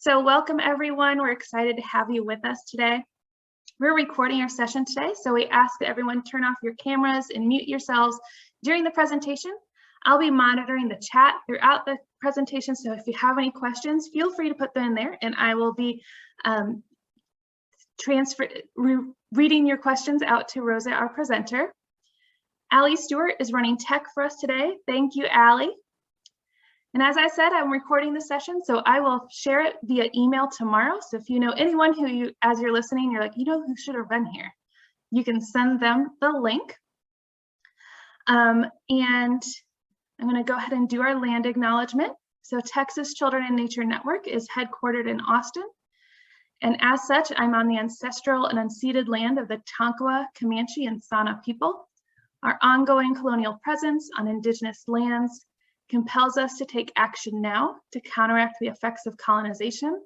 So welcome everyone. We're excited to have you with us today. We're recording our session today, so we ask that everyone turn off your cameras and mute yourselves during the presentation. I'll be monitoring the chat throughout the presentation, so if you have any questions, feel free to put them in there and I will be reading your questions out to Rosa, our presenter. Allie Stewart is running tech for us today. Thank you, Allie. And as I said, I'm recording the session, so I will share it via email tomorrow. So if you know anyone who as you're listening, you're like, you know who should have been here, you can send them the link. And I'm going to go ahead and do our land acknowledgement. So Texas Children in Nature Network is headquartered in Austin. And as such, I'm on the ancestral and unceded land of the Tonkawa, Comanche, and Sana people. Our ongoing colonial presence on indigenous lands compels us to take action now to counteract the effects of colonization.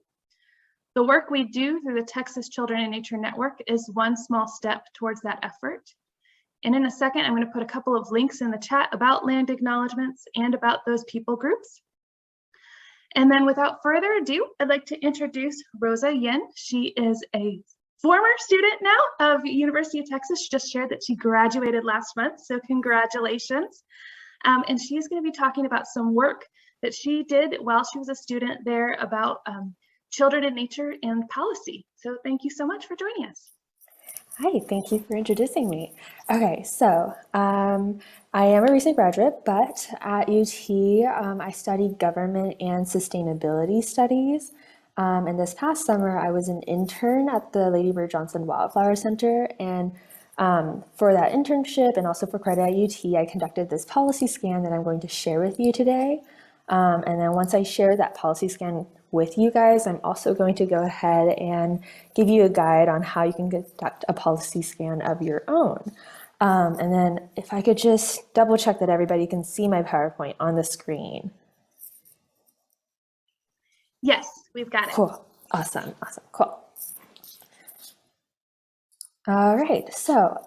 The work we do through the Texas Children in Nature Network is one small step towards that effort. And in a second, I'm going to put a couple of links in the chat about land acknowledgements and about those people groups. And then without further ado, I'd like to introduce Rosa Yin. She is a former student now of University of Texas. She just shared that she graduated last month, so congratulations. And she's going to be talking about some work that she did while she was a student there about children in nature and policy. So thank you so much for joining us. Hi, thank you for introducing me. Okay, so I am a recent graduate, but at UT, I studied government and sustainability studies. And this past summer, I was an intern at the Lady Bird Johnson Wildflower Center, and for that internship and also for credit at UT, I conducted this policy scan that I'm going to share with you today. And then once I share that policy scan with you guys, I'm also going to go ahead and give you a guide on how you can conduct a policy scan of your own. And then if I could just double check that everybody can see my PowerPoint on the screen. Yes, we've got it. Cool, awesome, cool. All right, so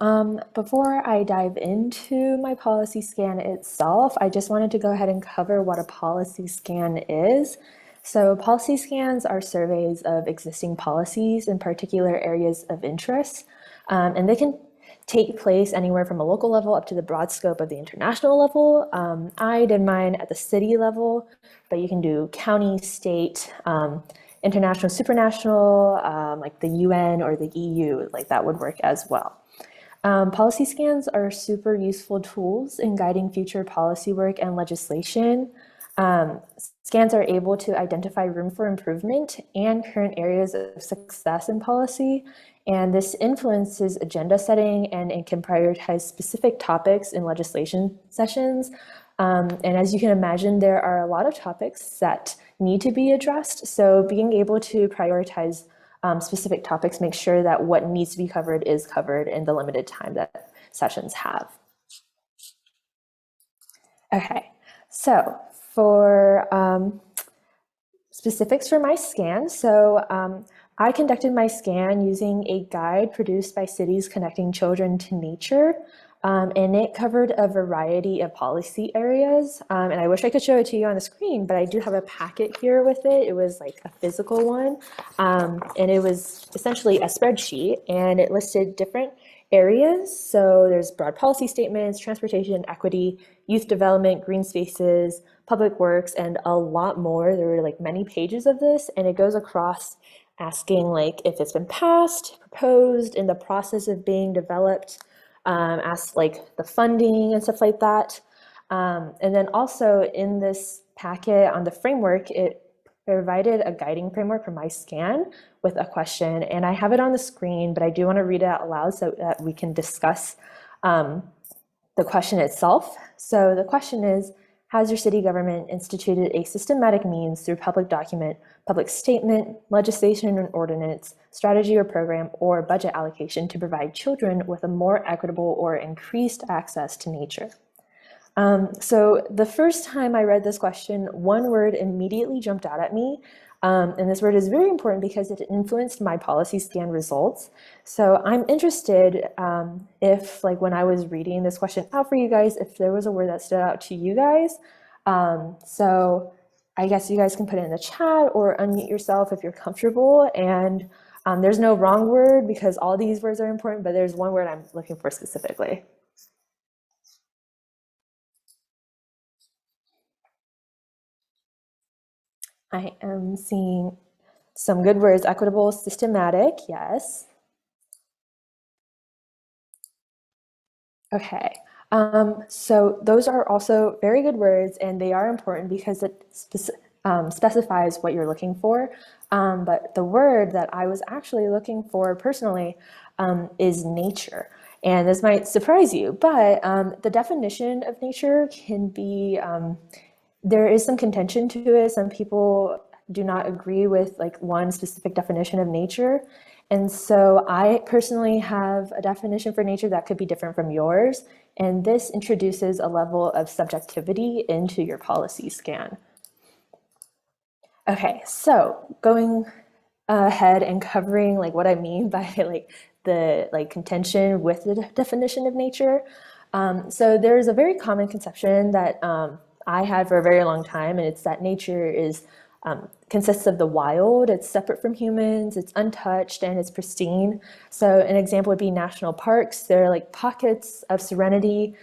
before I dive into my policy scan itself, I just wanted to go ahead and cover what a policy scan is. So policy scans are surveys of existing policies in particular areas of interest, and they can take place anywhere from a local level up to the broad scope of the international level. I did mine at the city level, but you can do county, state, international, supranational, like the UN or the EU, like that would work as well. Policy scans are super useful tools in guiding future policy work and legislation. Scans are able to identify room for improvement and current areas of success in policy, and this influences agenda setting and it can prioritize specific topics in legislation sessions. And as you can imagine, there are a lot of topics that need to be addressed. So being able to prioritize specific topics makes sure that what needs to be covered is covered in the limited time that sessions have. Okay, so for specifics for my scan, so I conducted my scan using a guide produced by Cities Connecting Children to Nature. And it covered a variety of policy areas. And I wish I could show it to you on the screen, but I do have a packet here with it. It was like a physical one. And it was essentially a spreadsheet and it listed different areas. So there's broad policy statements, transportation, equity, youth development, green spaces, public works, and a lot more. There were like many pages of this, and it goes across asking like if it's been passed, proposed, in the process of being developed, asked like the funding and stuff like that. And then also in this packet on the framework, it provided a guiding framework for my scan with a question, and I have it on the screen, but I do want to read it out loud so that we can discuss the question itself. So the question is, has your city government instituted a systematic means through public document, public statement, legislation and ordinance, strategy or program, or budget allocation to provide children with a more equitable or increased access to nature? So the first time I read this question, one word immediately jumped out at me. And this word is very important because it influenced my policy scan results. So I'm interested if, like, when I was reading this question out for you guys, if there was a word that stood out to you guys. So I guess you guys can put it in the chat or unmute yourself if you're comfortable. And there's no wrong word because all these words are important, but there's one word I'm looking for specifically. I am seeing some good words: equitable, systematic, yes. Okay, so those are also very good words, and they are important because it specifies what you're looking for. But the word that I was actually looking for personally is nature. And this might surprise you, but the definition of nature can be, there is some contention to it. Some people do not agree with like one specific definition of nature. And so I personally have a definition for nature that could be different from yours. And this introduces a level of subjectivity into your policy scan. Okay, so going ahead and covering like what I mean by like the contention with the definition of nature. So there's a very common conception that I had for a very long time, and it's that nature is consists of the wild. It's separate from humans, it's untouched, and it's pristine. So an example would be national parks. They're like pockets of serenity,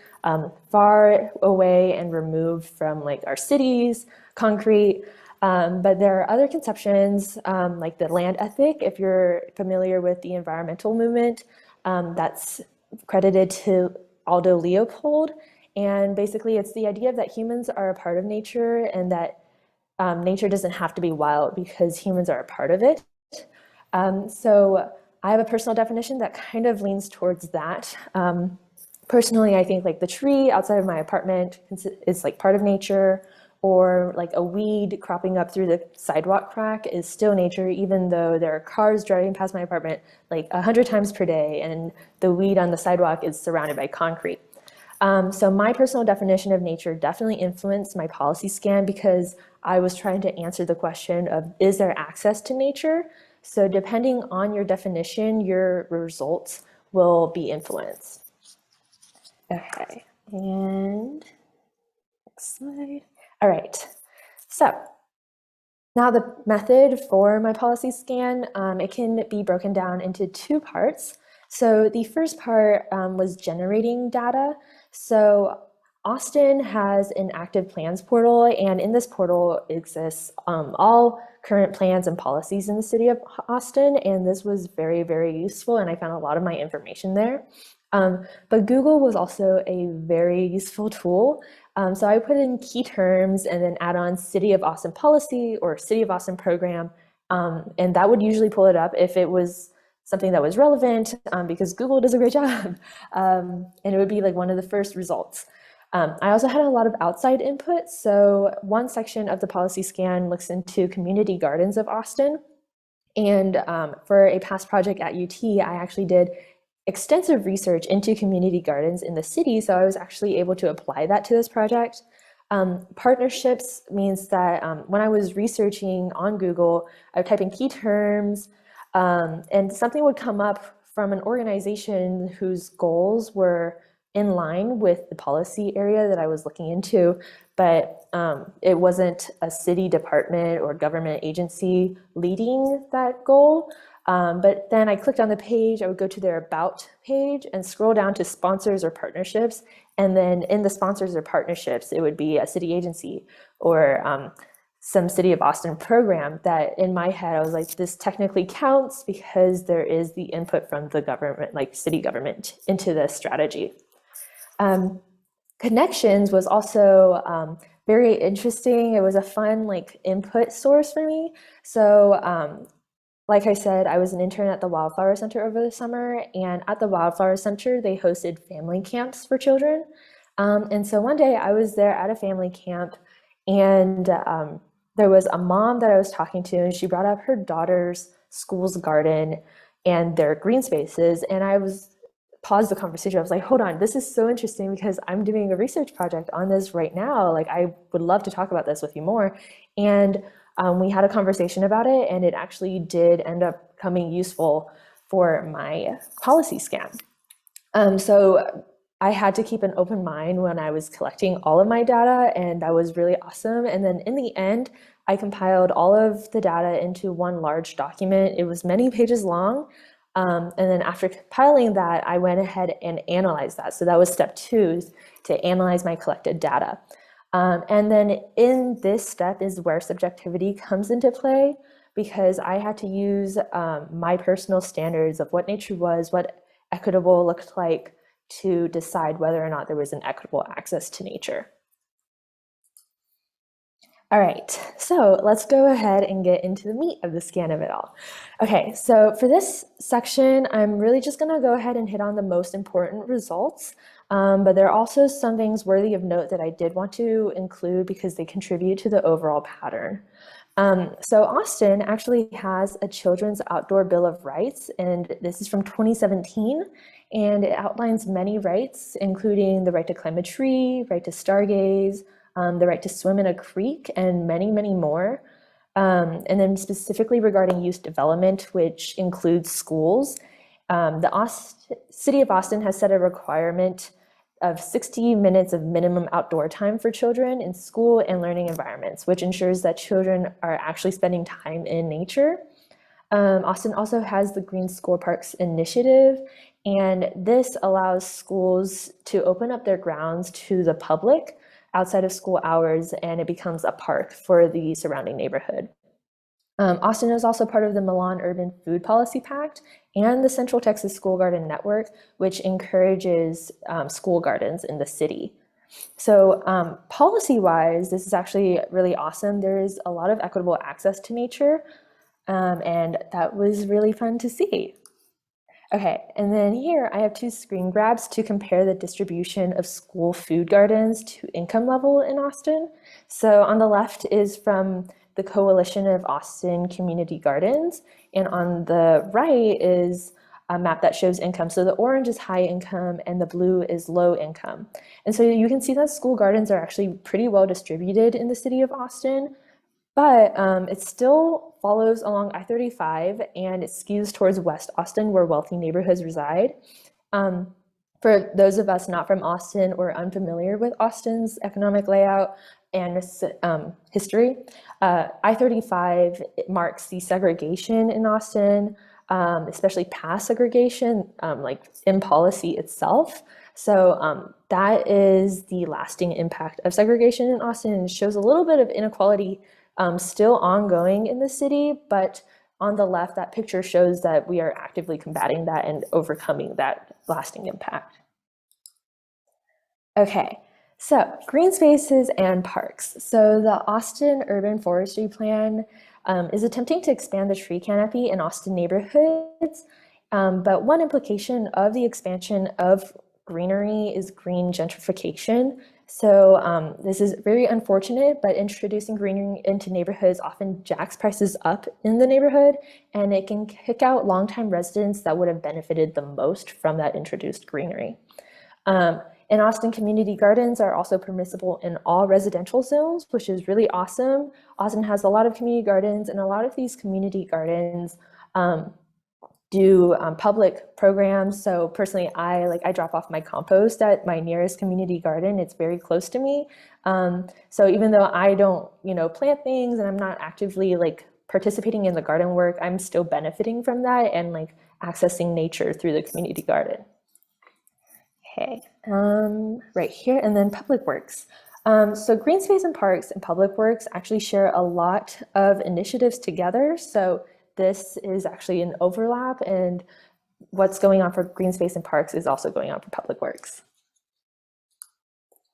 far away and removed from like our cities, concrete. But there are other conceptions like the land ethic. If you're familiar with the environmental movement, that's credited to Aldo Leopold. And basically it's the idea that humans are a part of nature and that nature doesn't have to be wild because humans are a part of it. So I have a personal definition that kind of leans towards that. Personally, I think like the tree outside of my apartment is like part of nature, or like a weed cropping up through the sidewalk crack is still nature, even though there are cars driving past my apartment like 100 times per day and the weed on the sidewalk is surrounded by concrete. So my personal definition of nature definitely influenced my policy scan because I was trying to answer the question of, is there access to nature? So depending on your definition, your results will be influenced. Okay, and next slide. All right, so now the method for my policy scan, it can be broken down into two parts. So the first part was generating data. So Austin has an active plans portal, and in this portal exists all current plans and policies in the city of Austin, and this was very, very useful, and I found a lot of my information there. But Google was also a very useful tool. So I put in key terms and then add on City of Austin policy or City of Austin program, and that would usually pull it up if it was something that was relevant, because Google does a great job, and it would be like one of the first results. I also had a lot of outside input. So one section of the policy scan looks into community gardens of Austin. And for a past project at UT, I actually did extensive research into community gardens in the city. So I was actually able to apply that to this project. Partnerships means that when I was researching on Google, I would type in key terms, and something would come up from an organization whose goals were in line with the policy area that I was looking into, but it wasn't a city department or government agency leading that goal. But then I clicked on the page, I would go to their About page and scroll down to sponsors or partnerships. And then in the sponsors or partnerships, it would be a city agency or some City of Austin program that in my head, I was like, this technically counts because there is the input from the government, like city government, into the strategy. Connections was also very interesting. It was a fun like input source for me. So like I said, I was an intern at the Wildflower Center over the summer, and at the Wildflower Center, they hosted family camps for children. And so one day I was there at a family camp, and there was a mom that I was talking to, and she brought up her daughter's school's garden and their green spaces, and I was paused the conversation. I was like, hold on, this is so interesting because I'm doing a research project on this right now. Like, I would love to talk about this with you more. And we had a conversation about it, and it actually did end up coming useful for my policy scan. So I had to keep an open mind when I was collecting all of my data, and that was really awesome. And then in the end, I compiled all of the data into one large document. It was many pages long. And then after compiling that, I went ahead and analyzed that. So that was step 2, to analyze my collected data. And then in this step is where subjectivity comes into play, because I had to use my personal standards of what nature was, what equitable looked like, to decide whether or not there was an equitable access to nature. All right, so let's go ahead and get into the meat of the scan of it all. Okay, so for this section, I'm really just gonna go ahead and hit on the most important results, but there are also some things worthy of note that I did want to include because they contribute to the overall pattern. So Austin actually has a Children's Outdoor Bill of Rights, and this is from 2017, and it outlines many rights, including the right to climb a tree, right to stargaze, the right to swim in a creek, and many, many more. And then specifically regarding youth development, which includes schools, City of Austin has set a requirement of 60 minutes of minimum outdoor time for children in school and learning environments, which ensures that children are actually spending time in nature. Austin also has the Green School Parks Initiative, and this allows schools to open up their grounds to the public outside of school hours, and it becomes a park for the surrounding neighborhood. Austin is also part of the Milan Urban Food Policy Pact and the Central Texas School Garden Network, which encourages school gardens in the city. So policy-wise, this is actually really awesome. There is a lot of equitable access to nature, and that was really fun to see. Okay, and then here I have 2 screen grabs to compare the distribution of school food gardens to income level in Austin. So on the left is from the Coalition of Austin Community Gardens, and on the right is a map that shows income. So the orange is high income and the blue is low income. And so you can see that school gardens are actually pretty well distributed in the city of Austin, but it still follows along I-35 and it skews towards West Austin, where wealthy neighborhoods reside. For those of us not from Austin or unfamiliar with Austin's economic layout and history, I-35 marks the segregation in Austin, especially past segregation, like in policy itself. So that is the lasting impact of segregation in Austin, and shows a little bit of inequality still ongoing in the city, but on the left, that picture shows that we are actively combating that and overcoming that lasting impact. Okay, so green spaces and parks. So the Austin Urban Forestry Plan is attempting to expand the tree canopy in Austin neighborhoods, but one implication of the expansion of greenery is green gentrification. So this is very unfortunate, but introducing greenery into neighborhoods often jacks prices up in the neighborhood, and it can kick out longtime residents that would have benefited the most from that introduced greenery. And Austin community gardens are also permissible in all residential zones, which is really awesome. Austin has a lot of community gardens, and a lot of these community gardens do public programs. So personally, I drop off my compost at my nearest community garden. It's very close to me. So even though I don't, plant things and I'm not actively participating in the garden work, I'm still benefiting from that and accessing nature through the community garden. Okay, right here, and then public works. So green space and parks and public works actually share a lot of initiatives together. So this is actually an overlap, and what's going on for green space and parks is also going on for public works.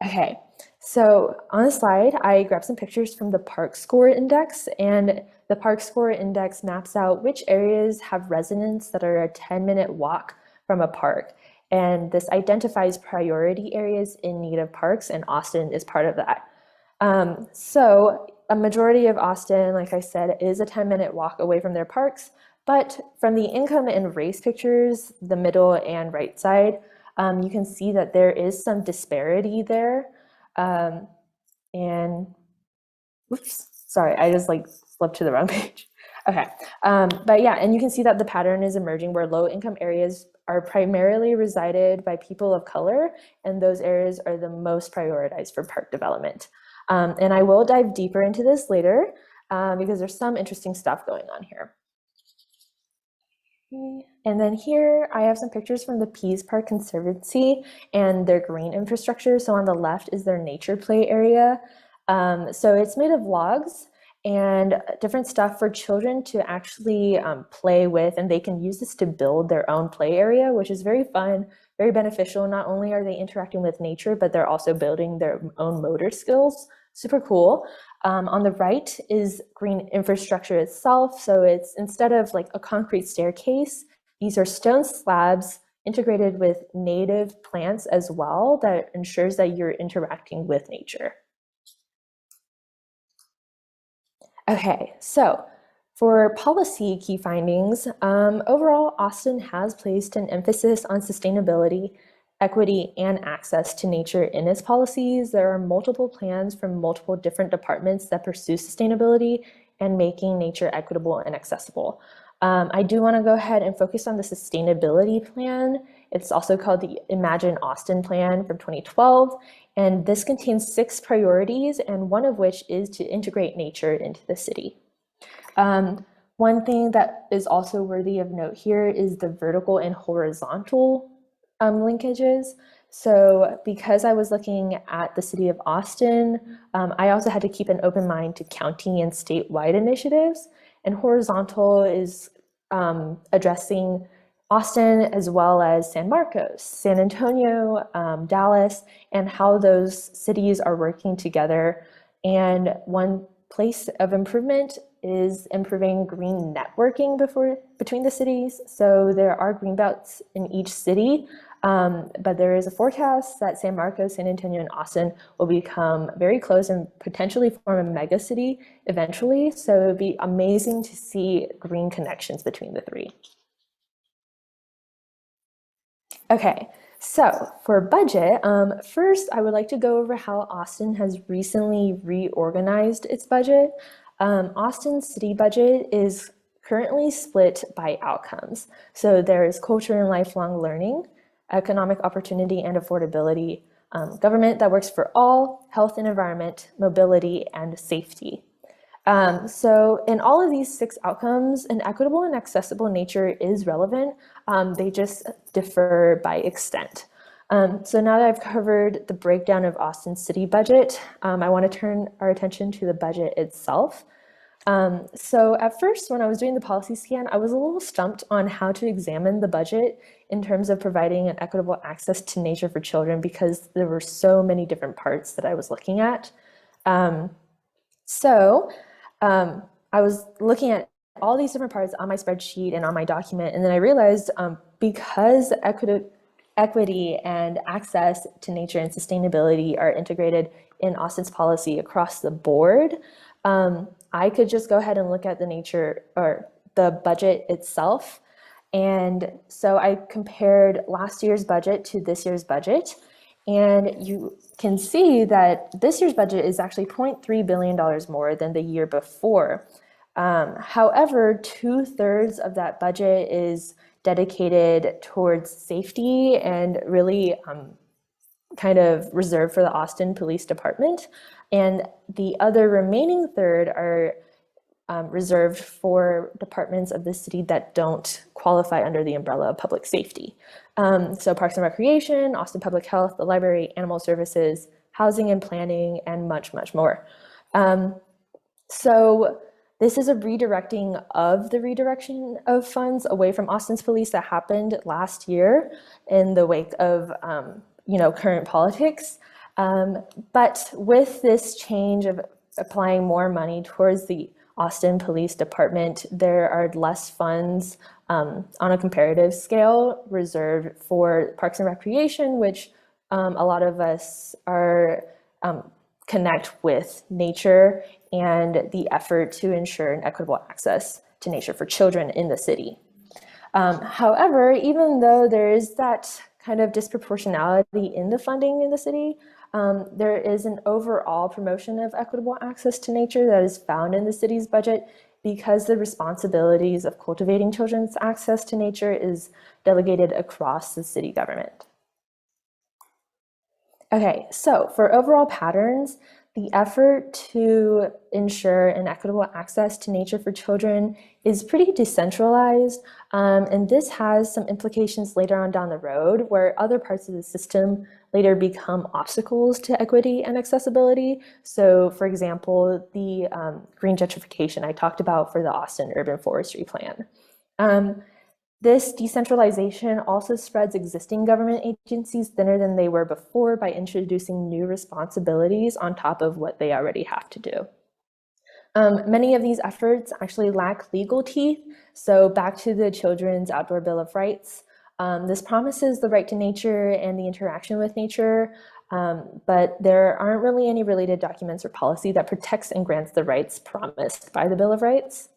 Okay, so on the slide, I grabbed some pictures from the Park Score Index, and the Park Score Index maps out which areas have residents that are a 10-minute walk from a park. And this identifies priority areas in need of parks, and Austin is part of that. So a majority of Austin, like I said, is a 10-minute walk away from their parks, but from the income and race pictures, the middle and right side, you can see that there is some disparity there. And, oops, sorry, I just flipped to the wrong page. Okay, but yeah, and you can see that the pattern is emerging where low-income areas are primarily resided by people of color, and those areas are the most prioritized for park development. And I will dive deeper into this later because there's some interesting stuff going on here. And then here I have some pictures from the Pease Park Conservancy and their green infrastructure. So on the left is their nature play area. So it's made of logs and different stuff for children to actually play with, and they can use this to build their own play area, which is very fun, very beneficial. Not only are they interacting with nature, but they're also building their own motor skills. Super cool. On the right is green infrastructure itself. So it's instead of like a concrete staircase, these are stone slabs integrated with native plants as well that ensures that you're interacting with nature. Okay, so for policy key findings, overall, Austin has placed an emphasis on sustainability, equity, and access to nature in its policies. There are multiple plans from multiple different departments that pursue sustainability and making nature equitable and accessible. I do want to go ahead and focus on the sustainability plan. It's also called the Imagine Austin Plan from 2012. And this contains 6 priorities, and one of which is to integrate nature into the city. One thing that is also worthy of note here is the vertical and horizontal linkages. So because I was looking at the city of Austin, I also had to keep an open mind to county and statewide initiatives. And horizontal is addressing Austin as well as San Marcos, San Antonio, Dallas, and how those cities are working together. And one place of improvement is improving green networking between the cities. So there are green belts in each city, but there is a forecast that San Marcos, San Antonio, and Austin will become very close and potentially form a mega city eventually. So it would be amazing to see green connections between the three. Okay, so for budget, first I would like to go over how Austin has recently reorganized its budget. Austin's city budget is currently split by outcomes. So there is culture and lifelong learning, economic opportunity and affordability, government that works for all, health and environment, mobility, and safety. So in all of these 6 outcomes, an equitable and accessible nature is relevant. They just differ by extent. So now that I've covered the breakdown of Austin's city budget, I want to turn our attention to the budget itself. So at first, when I was doing the policy scan, I was a little stumped on how to examine the budget in terms of providing an equitable access to nature for children because there were so many different parts that I was looking at. I was looking at all these different parts on my spreadsheet and on my document, and then I realized because equity and access to nature and sustainability are integrated in Austin's policy across the board, I could just go ahead and look at the nature or the budget itself. And so I compared last year's budget to this year's budget, and you can see that this year's budget is actually $0.3 billion more than the year before. However, 2/3 of that budget is dedicated towards safety and really kind of reserved for the Austin Police Department. And the other remaining third are reserved for departments of the city that don't qualify under the umbrella of public safety. So Parks and Recreation, Austin Public Health, the library, animal services, housing and planning, and much, much more. So this is a redirecting of the redirection of funds away from Austin's police that happened last year in the wake of current politics. But with this change of applying more money towards the Austin Police Department, there are less funds on a comparative scale reserved for Parks and Recreation, which a lot of us are connect with nature and the effort to ensure an equitable access to nature for children in the city. However, even though there is that kind of disproportionality in the funding in the city, there is an overall promotion of equitable access to nature that is found in the city's budget. because the responsibilities of cultivating children's access to nature is delegated across the city government. Okay, so for overall patterns, the effort to ensure an equitable access to nature for children is pretty decentralized, and this has some implications later on down the road where other parts of the system later become obstacles to equity and accessibility. So for example, the green gentrification I talked about for the Austin Urban Forestry Plan. This decentralization also spreads existing government agencies thinner than they were before by introducing new responsibilities on top of what they already have to do. Many of these efforts actually lack legal teeth. So back to the Children's Outdoor Bill of Rights. This promises the right to nature and the interaction with nature, but there aren't really any related documents or policy that protects and grants the rights promised by the Bill of Rights.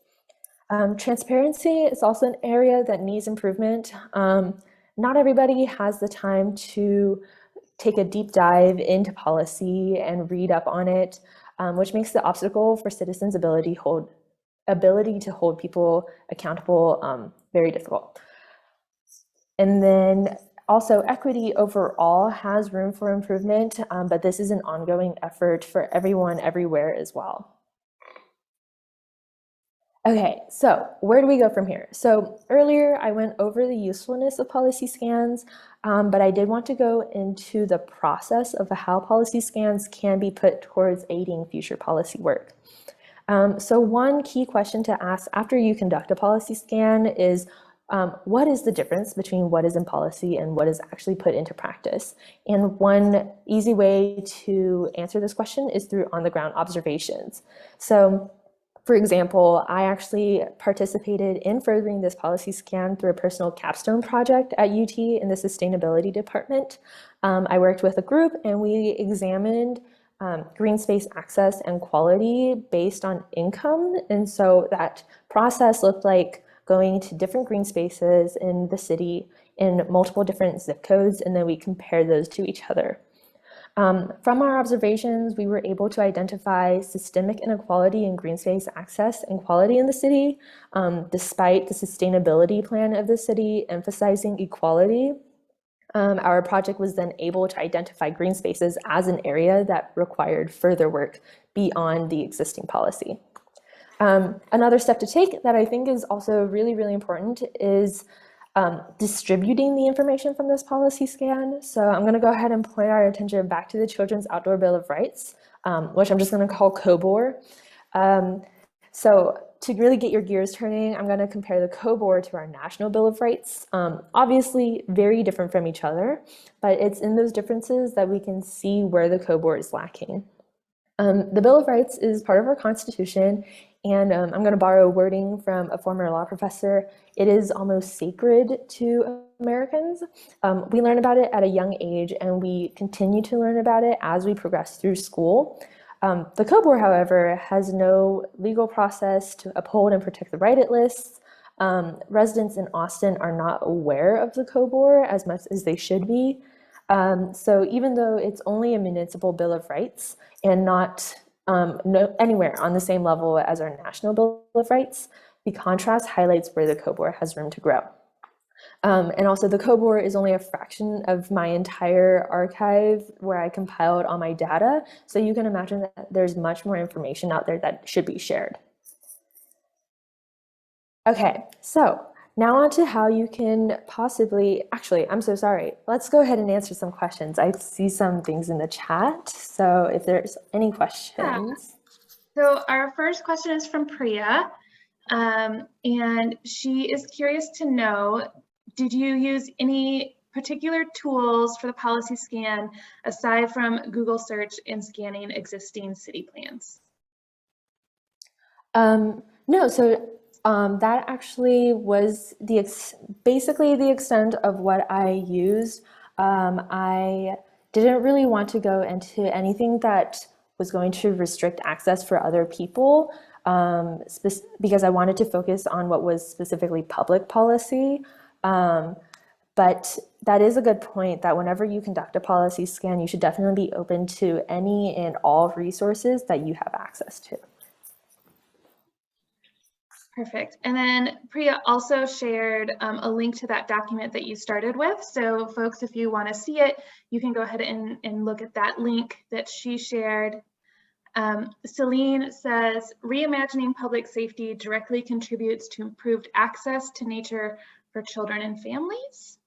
Transparency is also an area that needs improvement. Not everybody has the time to take a deep dive into policy and read up on it, which makes the obstacle for citizens' ability to hold people accountable very difficult. And then also equity overall has room for improvement, but this is an ongoing effort for everyone everywhere as well. Okay, so where do we go from here? So earlier I went over the usefulness of policy scans, but I did want to go into the process of how policy scans can be put towards aiding future policy work. So one key question to ask after you conduct a policy scan is, what is the difference between what is in policy and what is actually put into practice? And one easy way to answer this question is through on-the-ground observations. So for example, I actually participated in furthering this policy scan through a personal capstone project at UT in the sustainability department. I worked with a group and we examined green space access and quality based on income. And so that process looked like going to different green spaces in the city in multiple different zip codes, and then we compared those to each other. From our observations, we were able to identify systemic inequality in green space access and quality in the city, despite the sustainability plan of the city emphasizing equality. Our project was then able to identify green spaces as an area that required further work beyond the existing policy. Another step to take that I think is also really, really important is distributing the information from this policy scan. So I'm going to go ahead and point our attention back to the Children's Outdoor Bill of Rights, which I'm just going to call COBOR. So to really get your gears turning, I'm going to compare the COBOR to our National Bill of Rights. Obviously very different from each other, but it's in those differences that we can see where the COBOR is lacking. The Bill of Rights is part of our Constitution, and I'm going to borrow wording from a former law professor. It is almost sacred to Americans. We learn about it at a young age, and we continue to learn about it as we progress through school. The COBOR, however, has no legal process to uphold and protect the right it lists. Residents in Austin are not aware of the COBOR as much as they should be. So even though it's only a municipal Bill of Rights and not anywhere on the same level as our National Bill of Rights, the contrast highlights where the COBOR has room to grow. And also the COBOR is only a fraction of my entire archive where I compiled all my data. So you can imagine that there's much more information out there that should be shared. Okay, so now on to how you can possibly, actually, I'm so sorry. Let's go ahead and answer some questions. I see some things in the chat. So if there's any questions. So our first question is from Priya, and she is curious to know, did you use any particular tools for the policy scan aside from Google search in scanning existing city plans? No, so that actually was basically the extent of what I used. I didn't really want to go into anything that was going to restrict access for other people because I wanted to focus on what was specifically public policy. But that is a good point that whenever you conduct a policy scan, you should definitely be open to any and all resources that you have access to. Perfect. And then Priya also shared a link to that document that you started with. So folks, if you want to see it, you can go ahead and look at that link that she shared. Celine says, reimagining public safety directly contributes to improved access to nature for children and families.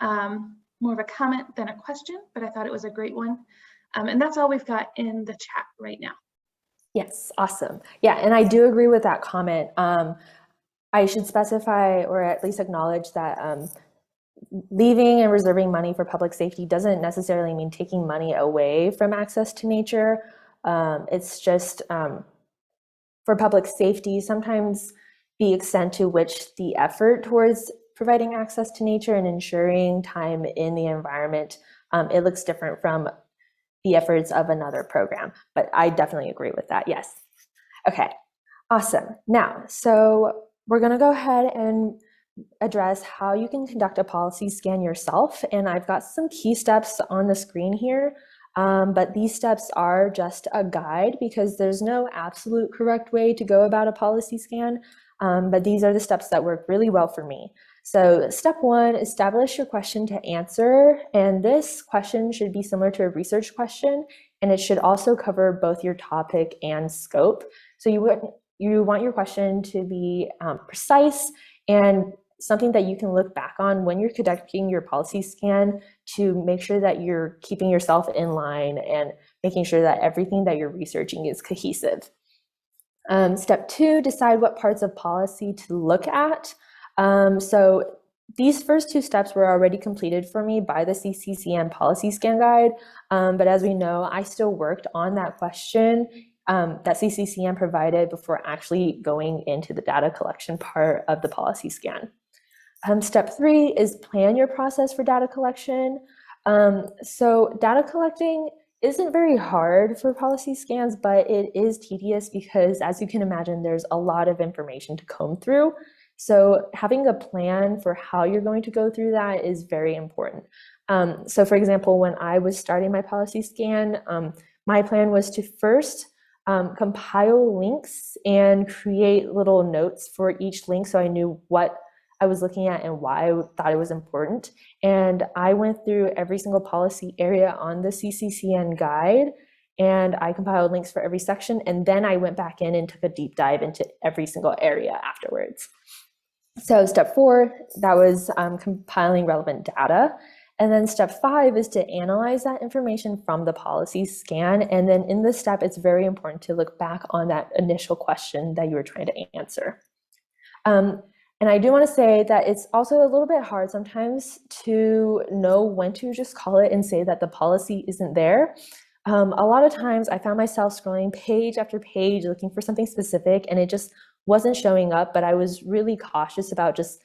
More of a comment than a question, but I thought it was a great one. And that's all we've got in the chat right now. Yes, awesome. Yeah, and I do agree with that comment. I should specify or at least acknowledge that leaving and reserving money for public safety doesn't necessarily mean taking money away from access to nature. It's just for public safety, sometimes the extent to which the effort towards providing access to nature and ensuring time in the environment, it looks different from the efforts of another program. But I definitely agree with that, yes. Okay, awesome. Now, so we're gonna go ahead and address how you can conduct a policy scan yourself. And I've got some key steps on the screen here, but these steps are just a guide because there's no absolute correct way to go about a policy scan, but these are the steps that work really well for me. So step one, establish your question to answer. And this question should be similar to a research question, and it should also cover both your topic and scope. So you want your question to be precise and something that you can look back on when you're conducting your policy scan to make sure that you're keeping yourself in line and making sure that everything that you're researching is cohesive. Step two, decide what parts of policy to look at. So these first two steps were already completed for me by the CCCN policy scan guide, but as we know, I still worked on that question that CCCN provided before actually going into the data collection part of the policy scan. Step three is plan your process for data collection. So data collecting isn't very hard for policy scans, but it is tedious because, as you can imagine, there's a lot of information to comb through. So having a plan for how you're going to go through that is very important. So for example, when I was starting my policy scan, my plan was to first compile links and create little notes for each link so I knew what I was looking at and why I thought it was important. And I went through every single policy area on the CCCN guide, and I compiled links for every section, and then I went back in and took a deep dive into every single area afterwards. So step four, that was compiling relevant data. And then step five is to analyze that information from the policy scan. And then in this step, it's very important to look back on that initial question that you were trying to answer. And I do want to say that it's also a little bit hard sometimes to know when to just call it and say that the policy isn't there. A lot of times I found myself scrolling page after page looking for something specific and it just wasn't showing up, but I was really cautious about just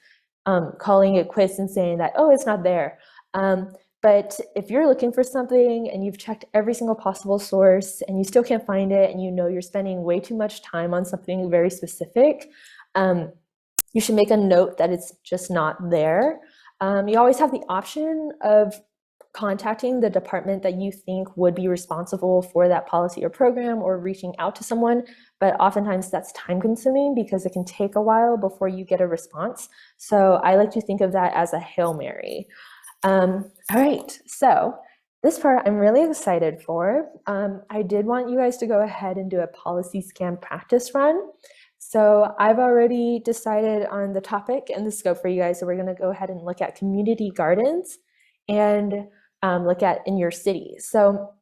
calling it quits and saying that, oh, it's not there. But if you're looking for something and you've checked every single possible source and you still can't find it and you know you're spending way too much time on something very specific, you should make a note that it's just not there. You always have the option of contacting the department that you think would be responsible for that policy or program or reaching out to someone, but oftentimes that's time consuming because it can take a while before you get a response. So I like to think of that as a Hail Mary. All right, so this part I'm really excited for. I did want you guys to go ahead and do a policy scan practice run. So I've already decided on the topic and the scope for you guys. So we're going to go ahead and look at community gardens and look at in your city. So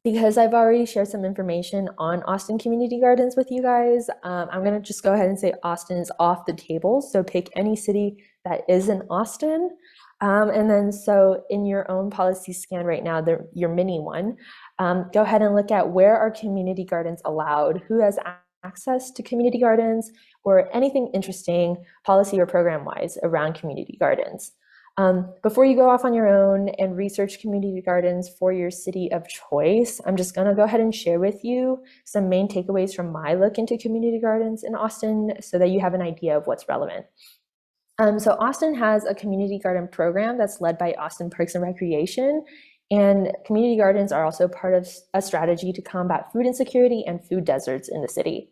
because I've already shared some information on Austin community gardens with you guys, I'm going to just go ahead and say Austin is off the table. So pick any city that is in Austin. And then so in your own policy scan right now, your mini one, go ahead and look at where are community gardens allowed, who has access to community gardens, or anything interesting policy or program wise around community gardens. Before you go off on your own and research community gardens for your city of choice, I'm just gonna go ahead and share with you some main takeaways from my look into community gardens in Austin so that you have an idea of what's relevant. So Austin has a community garden program that's led by Austin Parks and Recreation, and community gardens are also part of a strategy to combat food insecurity and food deserts in the city.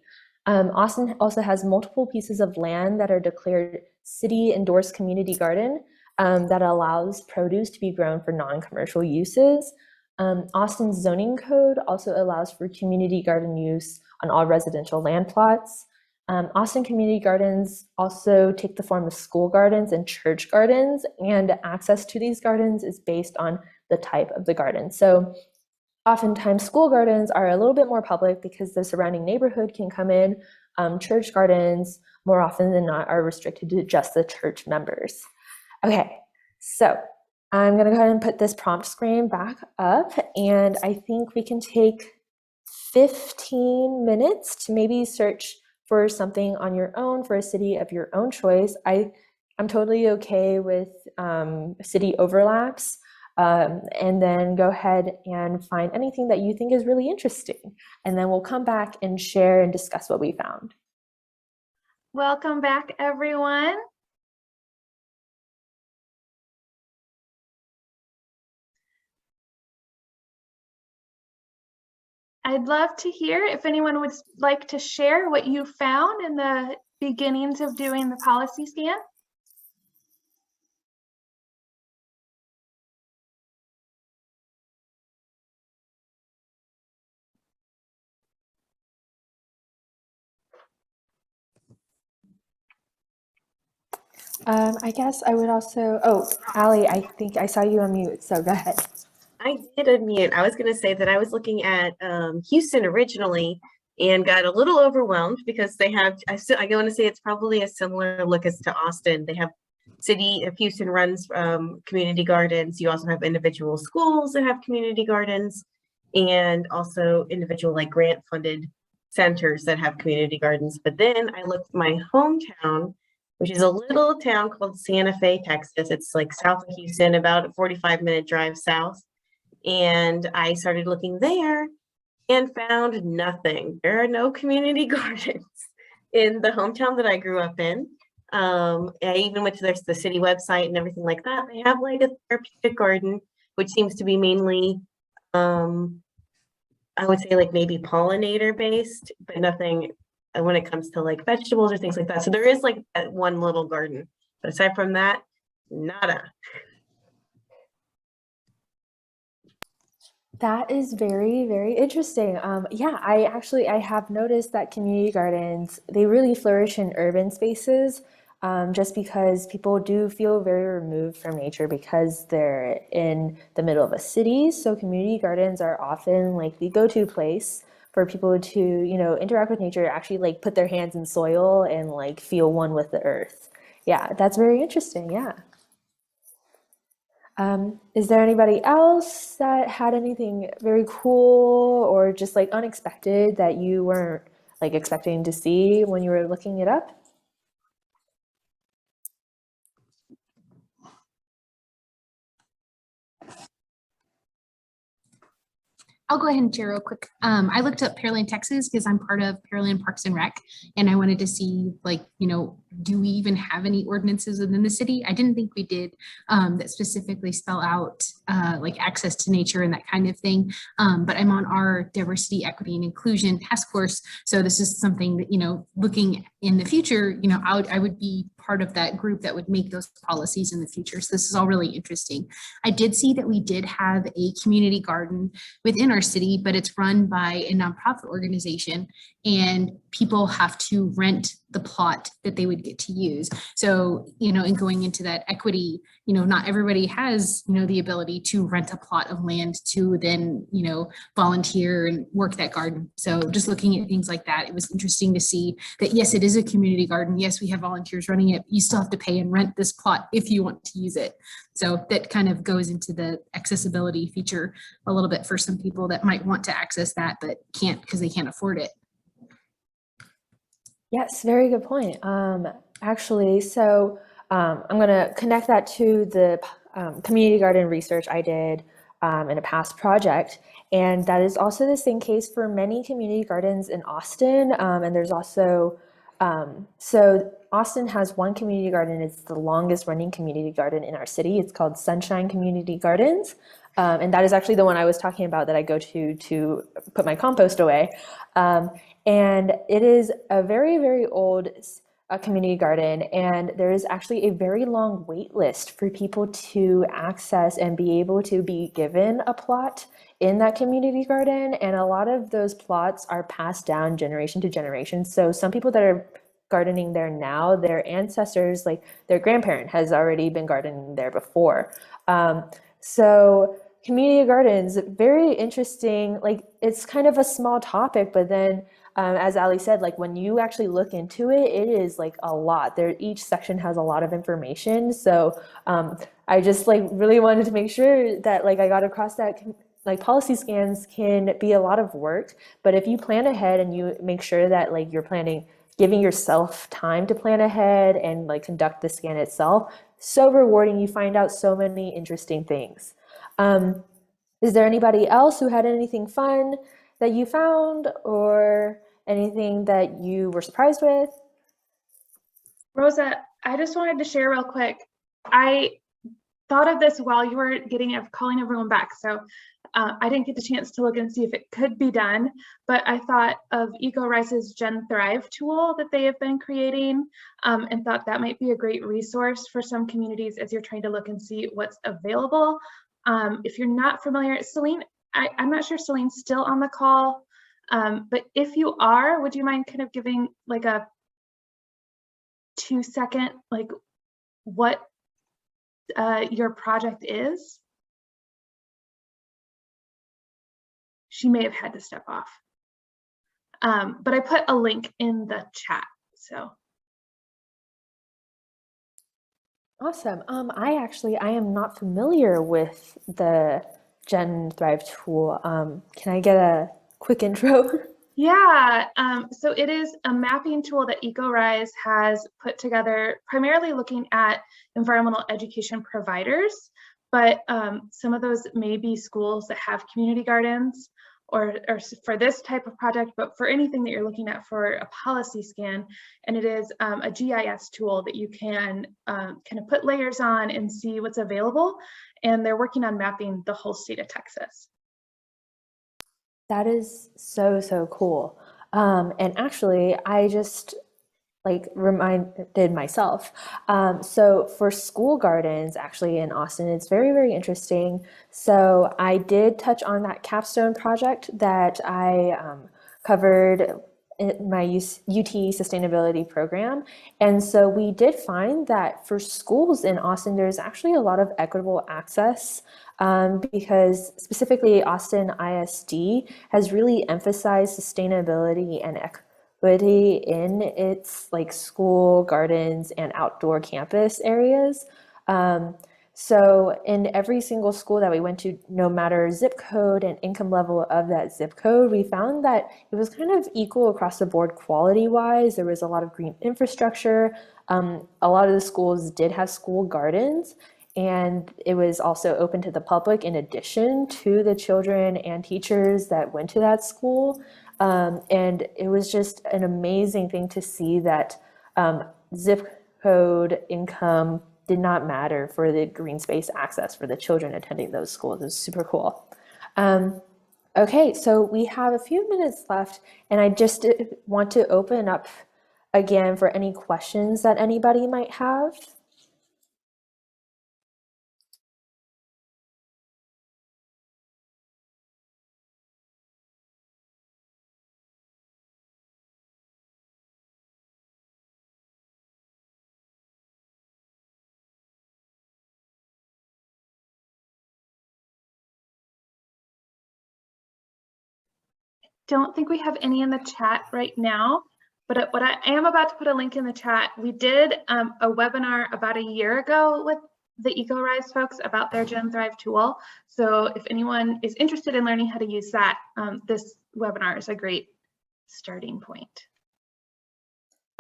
Austin also has multiple pieces of land that are declared city endorsed community garden that allows produce to be grown for non-commercial uses. Austin's zoning code also allows for community garden use on all residential land plots. Austin community gardens also take the form of school gardens and church gardens, and access to these gardens is based on the type of the garden. So oftentimes school gardens are a little bit more public because the surrounding neighborhood can come in. Church gardens, more often than not, are restricted to just the church members. Okay, so I'm going to go ahead and put this prompt screen back up, and I think we can take 15 minutes to maybe search for something on your own for a city of your own choice. I'm totally okay with city overlaps, and then go ahead and find anything that you think is really interesting, and then we'll come back and share and discuss what we found. Welcome back, everyone. I'd love to hear if anyone would like to share what you found in the beginnings of doing the policy scan. I guess I would also, oh, Allie, I think I saw you on mute, so go ahead. I did unmute. I was going to say that I was looking at Houston originally and got a little overwhelmed because they have, I want to say it's probably a similar look as to Austin. They have city of Houston runs community gardens. You also have individual schools that have community gardens, and also individual like grant funded centers that have community gardens. But then I looked at my hometown, which is a little town called Santa Fe, Texas. It's like south of Houston, about a 45-minute drive south. And I started looking there and found nothing. There are no community gardens in the hometown that I grew up in. I even went to the city website and everything like that. They have like a therapeutic garden, which seems to be mainly, I would say like maybe pollinator based, but nothing when it comes to like vegetables or things like that. So there is like one little garden, but aside from that, nada. That is very, very interesting. Yeah, I have noticed that community gardens, they really flourish in urban spaces, just because people do feel very removed from nature because they're in the middle of a city. So community gardens are often like the go-to place for people to, interact with nature, actually like put their hands in soil and like feel one with the earth. Yeah, that's very interesting. Yeah. Is there anybody else that had anything very cool or just like unexpected that you weren't like expecting to see when you were looking it up? I'll go ahead and share real quick. I looked up Pearland, Texas, because I'm part of Pearland Parks and Rec, and I wanted to see, like, do we even have any ordinances within the city? I didn't think we did that specifically spell out like access to nature and that kind of thing. But I'm on our diversity, equity, and inclusion task force, so this is something that looking in the future, I would be part of that group that would make those policies in the future. So this is all really interesting. I did see that we did have a community garden within our city, but it's run by a nonprofit organization, and people have to rent the plot that they would get to use. So, in going into that equity, not everybody has, the ability to rent a plot of land to then, volunteer and work that garden. So just looking at things like that, it was interesting to see that, yes, it is a community garden. Yes, we have volunteers running it. You still have to pay and rent this plot if you want to use it. So that kind of goes into the accessibility feature a little bit for some people that might want to access that, but can't because they can't afford it. Yes, very good point. Actually, so I'm going to connect that to the community garden research I did in a past project. And that is also the same case for many community gardens in Austin. And there's also, so Austin has one community garden. It's the longest running community garden in our city. It's called Sunshine Community Gardens. And that is actually the one I was talking about that I go to put my compost away. And it is a very, very old community garden, and there is actually a very long wait list for people to access and be able to be given a plot in that community garden. And a lot of those plots are passed down generation to generation. So some people that are gardening there now, their ancestors, like their grandparent has already been gardening there before. So community gardens, very interesting. Like, it's kind of a small topic, but then as Ali said, like when you actually look into it, it is like a lot. There, each section has a lot of information. So I just like really wanted to make sure that like I got across that like policy scans can be a lot of work, but if you plan ahead and you make sure that like you're planning, giving yourself time to plan ahead and like conduct the scan itself, so rewarding. You find out so many interesting things. Is there anybody else who had anything fun that you found or anything that you were surprised with? Rosa, I just wanted to share real quick. I thought of this while you were calling everyone back. So I didn't get the chance to look and see if it could be done, but I thought of EcoRise's Gen Thrive tool that they have been creating, and thought that might be a great resource for some communities as you're trying to look and see what's available. If you're not familiar, Celine, I'm not sure Celine's still on the call, but if you are, would you mind kind of giving like a 2-second, like what your project is? She may have had to step off. But I put a link in the chat, so. Awesome. I am not familiar with the Gen Thrive tool. Can I get a quick intro? Yeah, so it is a mapping tool that EcoRise has put together, primarily looking at environmental education providers, but some of those may be schools that have community gardens, or for this type of project, but for anything that you're looking at for a policy scan. And it is a GIS tool that you can kind of put layers on and see what's available. And they're working on mapping the whole state of Texas. That is so, so cool. And actually, I just like reminded myself. So for school gardens, actually in Austin, it's very, very interesting. So I did touch on that capstone project that I covered in my UT sustainability program. And so we did find that for schools in Austin, there's actually a lot of equitable access, because specifically Austin ISD has really emphasized sustainability and equity in its like school, gardens, and outdoor campus areas. So in every single school that we went to, no matter zip code and income level of that zip code, we found that it was kind of equal across the board quality wise. There was a lot of green infrastructure. A lot of the schools did have school gardens, and it was also open to the public in addition to the children and teachers that went to that school. And it was just an amazing thing to see that zip code, income did not matter for the green space access for the children attending those schools. It was super cool. Okay, so we have a few minutes left, and I just want to open up again for any questions that anybody might have. Don't think we have any in the chat right now, but what I am about to put a link in the chat. We did a webinar about a year ago with the EcoRise folks about their Gen Thrive tool. So if anyone is interested in learning how to use that, this webinar is a great starting point.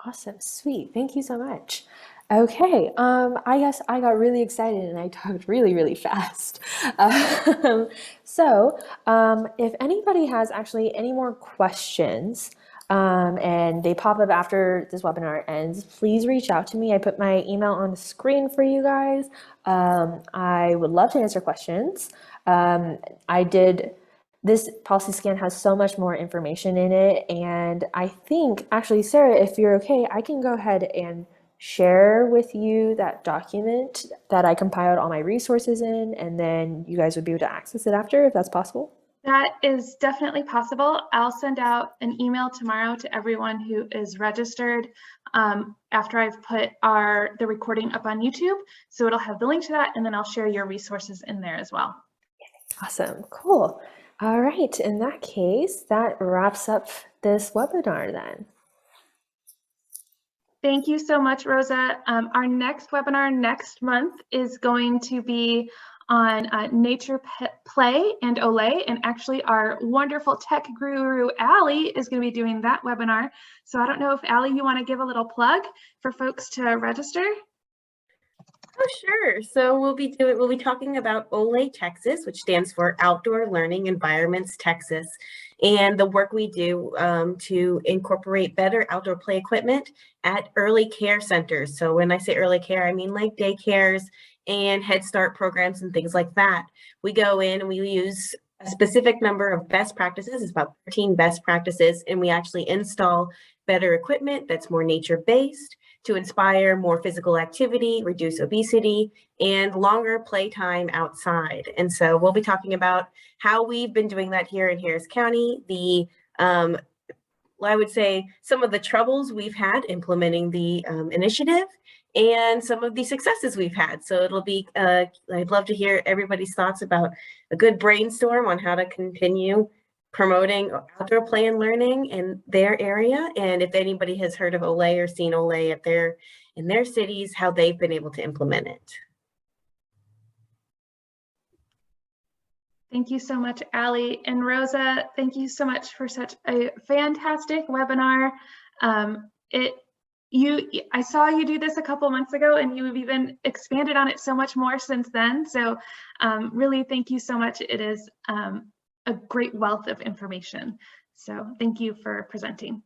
Awesome, sweet, thank you so much. Okay, I guess I got really excited and I talked really, really fast. So if anybody has actually any more questions and they pop up after this webinar ends, please reach out to me. I put my email on the screen for you guys. I would love to answer questions. This policy scan has so much more information in it, and I think, actually, Sarah, if you're okay, I can go ahead and share with you that document that I compiled all my resources in, and then you guys would be able to access it after, if that's possible. That is definitely possible. I'll send out an email tomorrow to everyone who is registered after I've put the recording up on YouTube. So it'll have the link to that, and then I'll share your resources in there as well. Awesome, cool. All right, in that case, that wraps up this webinar then. Thank you so much, Rosa. Our next webinar next month is going to be on nature play and Olay, and actually our wonderful tech guru Allie is going to be doing that webinar. So I don't know if Allie, you want to give a little plug for folks to register? Oh, sure. So we'll be talking about Olay Texas, which stands for Outdoor Learning Environments Texas, and the work we do to incorporate better outdoor play equipment at early care centers. So when I say early care, I mean like daycares and Head Start programs and things like that. We go in and we use a specific number of best practices. It's about 13 best practices, and we actually install better equipment that's more nature-based to inspire more physical activity, reduce obesity, and longer playtime outside. And so we'll be talking about how we've been doing that here in Harris County, I would say some of the troubles we've had implementing the initiative, and some of the successes we've had. So it'll be, I'd love to hear everybody's thoughts about a good brainstorm on how to continue promoting outdoor play and learning in their area. And if anybody has heard of Olay or seen Olay in their cities, how they've been able to implement it. Thank you so much, Allie. And Rosa, thank you so much for such a fantastic webinar. I saw you do this a couple months ago, and you've even expanded on it so much more since then. So really, thank you so much. It is a great wealth of information. So thank you for presenting.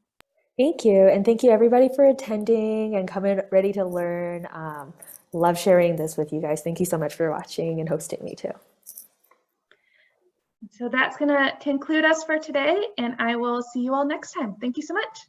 Thank you. And thank you everybody for attending and coming ready to learn. Love sharing this with you guys. Thank you so much for watching and hosting me too. So that's going to conclude us for today, and I will see you all next time. Thank you so much.